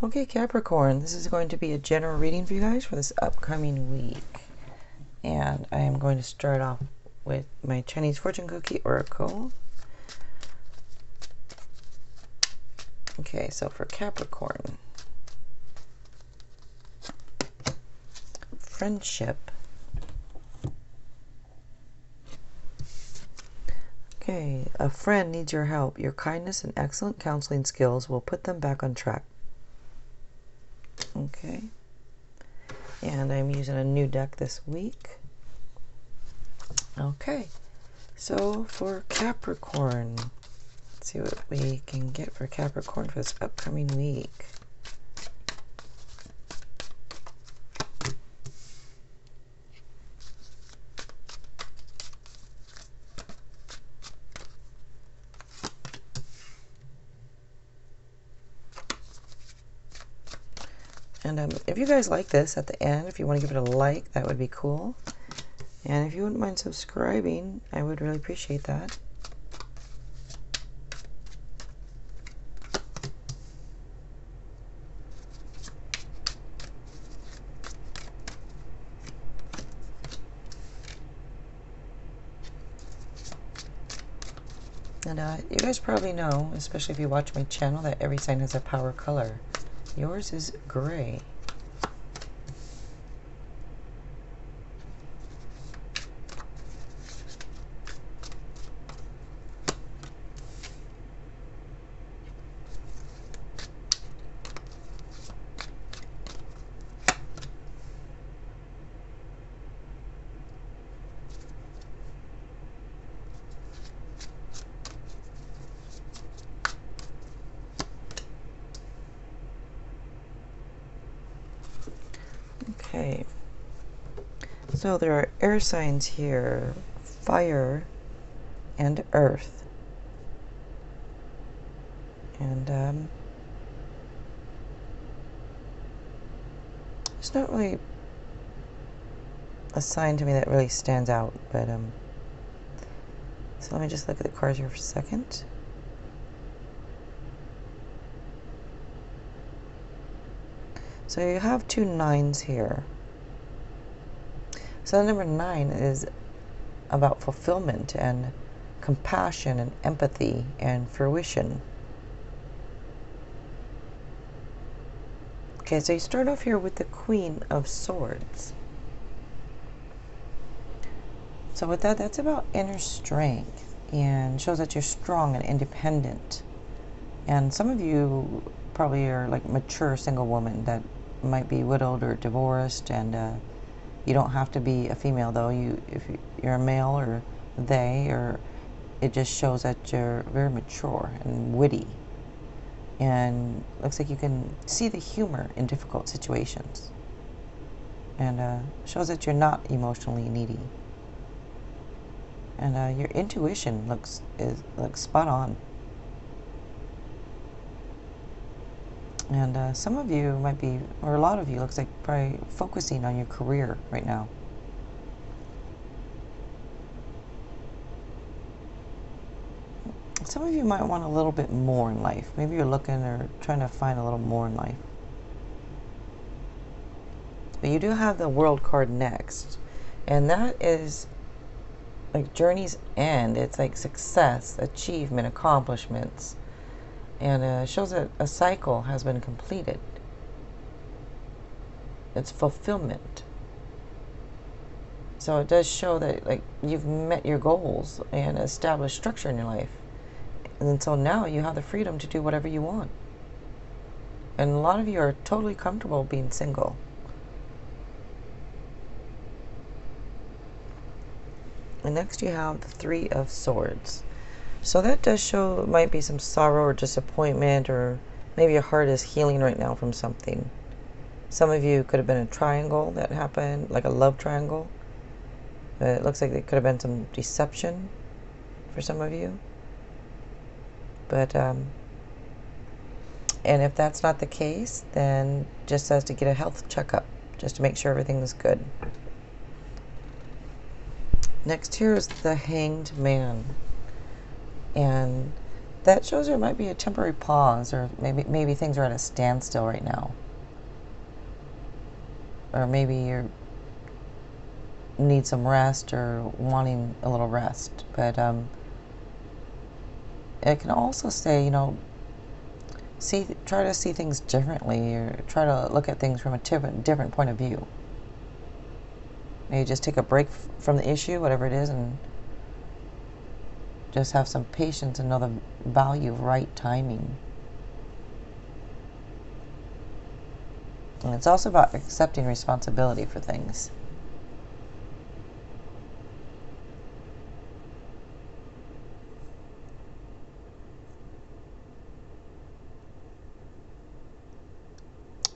Okay, Capricorn, this is going to be a general reading for you guys for this upcoming week. And I am going to start off with my Chinese fortune cookie oracle. Okay, so for Capricorn, friendship. Okay, a friend needs your help. Your kindness and excellent counseling skills will put them back on track. Okay, and I'm using a new deck this week. Okay, so for Capricorn, let's see what we can get for Capricorn for this upcoming week. And if you guys like this at the end, if you want to give it a like, that would be cool. And if you wouldn't mind subscribing, I would really appreciate that. And you guys probably know, especially if you watch my channel, that every sign has a power color. Yours is gray. Okay, so there are air signs here, fire and earth. And it's not really a sign to me that really stands out, but so let me just look at the cards here for a second. So you have 2 9s here. So number 9 is about fulfillment and compassion and empathy and fruition. Okay, so you start off here with the Queen of Swords. So with that, that's about inner strength and shows that you're strong and independent. And some of you probably are like mature single woman that might be widowed or divorced, and you don't have to be a female though. If you're a male or they, or it just shows that you're very mature and witty, and looks like you can see the humor in difficult situations, and shows that you're not emotionally needy. And your intuition looks spot on. And some of you might be, or a lot of you, looks like probably focusing on your career right now. Some of you might want a little bit more in life. Maybe you're looking or trying to find a little more in life. But you do have the World card next. And that is like journey's end. It's like success, achievement, accomplishments. And shows that a cycle has been completed. It's fulfillment. So it does show that like you've met your goals and established structure in your life. And so now you have the freedom to do whatever you want. And a lot of you are totally comfortable being single. And next you have the 3 of Swords. So that does show it might be some sorrow or disappointment, or maybe your heart is healing right now from something. Some of you could have been a triangle that happened, like a love triangle. It looks like there could have been some deception for some of you. But, and if that's not the case, then just says to get a health checkup, just to make sure everything is good. Next here is the Hanged Man. And that shows there might be a temporary pause, or maybe things are at a standstill right now. Or maybe you need some rest or wanting a little rest. But it can also say, try to see things differently, or try to look at things from a different point of view. Maybe just take a break from the issue, whatever it is, and just have some patience and know the value of right timing. And it's also about accepting responsibility for things.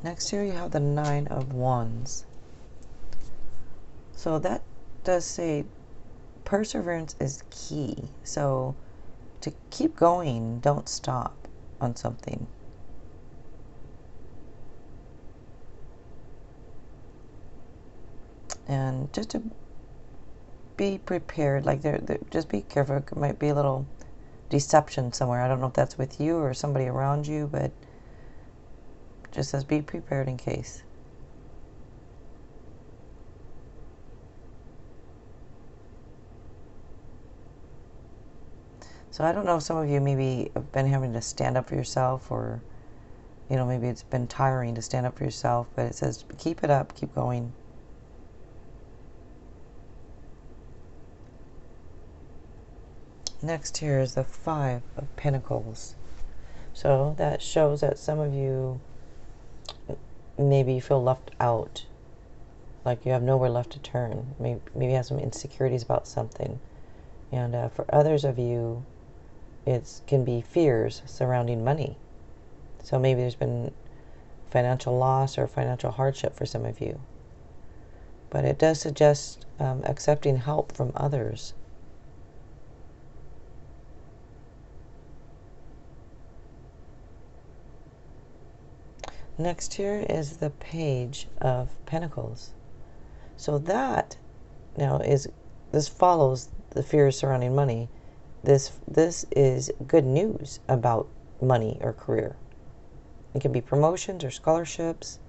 Next here you have the Nine of Wands. So that does say perseverance is key. So to keep going, don't stop on something. And just to be prepared, like just be careful. It might be a little deception somewhere. I don't know if that's with you or somebody around you, but just says be prepared in case. So I don't know if some of you maybe have been having to stand up for yourself, or maybe it's been tiring to stand up for yourself, but it says keep it up, keep going. Next here is the Five of Pentacles. So that shows that some of you maybe feel left out, like you have nowhere left to turn. Maybe you have some insecurities about something. And for others of you, it can be fears surrounding money. So maybe there's been financial loss or financial hardship for some of you. But it does suggest accepting help from others. Next here is the Page of Pentacles. So that now this follows the fears surrounding money. This is good news about money or career. It can be promotions or scholarships.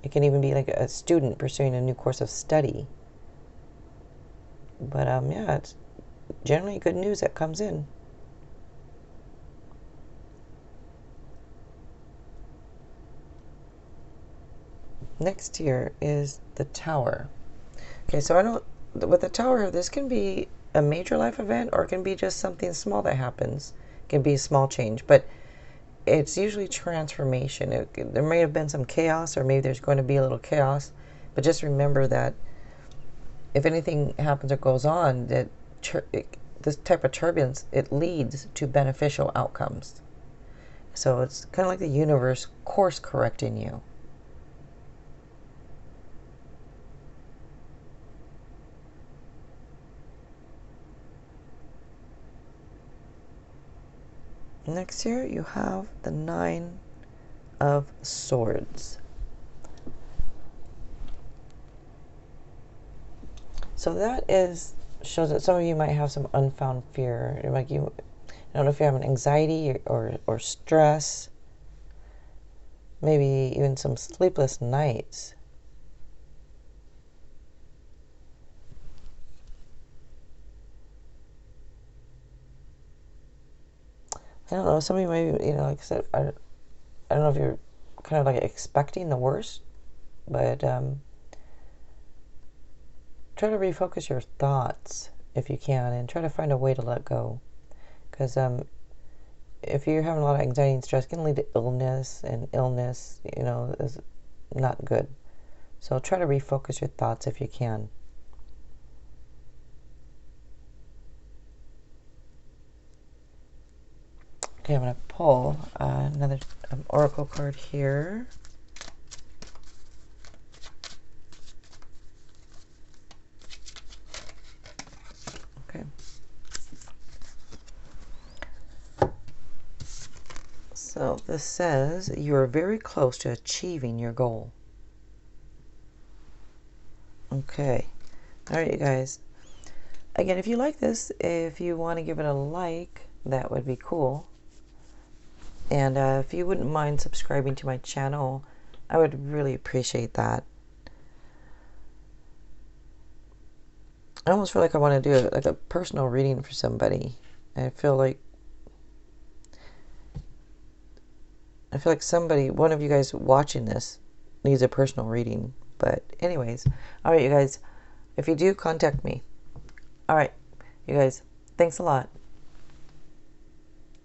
It can even be like a student pursuing a new course of study. But yeah, it's generally good news that comes in. Next here is the Tower. Okay, so I know with the Tower, this can be a major life event, or it can be just something small that happens. It can be a small change, but it's usually transformation. There may have been some chaos, or maybe there's going to be a little chaos, but just remember that if anything happens or goes on, that this type of turbulence, it leads to beneficial outcomes. So it's kind of like the universe course correcting you. Next here you have the Nine of Swords. So that shows that some of you might have some unfound fear. Like I don't know if you have an anxiety or stress, maybe even some sleepless nights. I don't know, some of you maybe, like I said, I don't know if you're kind of like expecting the worst, but try to refocus your thoughts if you can, and try to find a way to let go. Because if you're having a lot of anxiety and stress, it can lead to illness, and illness, is not good. So try to refocus your thoughts if you can. Okay, I'm going to pull another oracle card here. Okay. So this says you are very close to achieving your goal. Okay. All right, you guys. Again, if you like this, if you want to give it a like, that would be cool. And if you wouldn't mind subscribing to my channel, I would really appreciate that. I almost feel like I want to do like a personal reading for somebody. I feel like somebody, one of you guys watching this, needs a personal reading. But anyways, all right, you guys, if you do, contact me. All right, you guys, thanks a lot.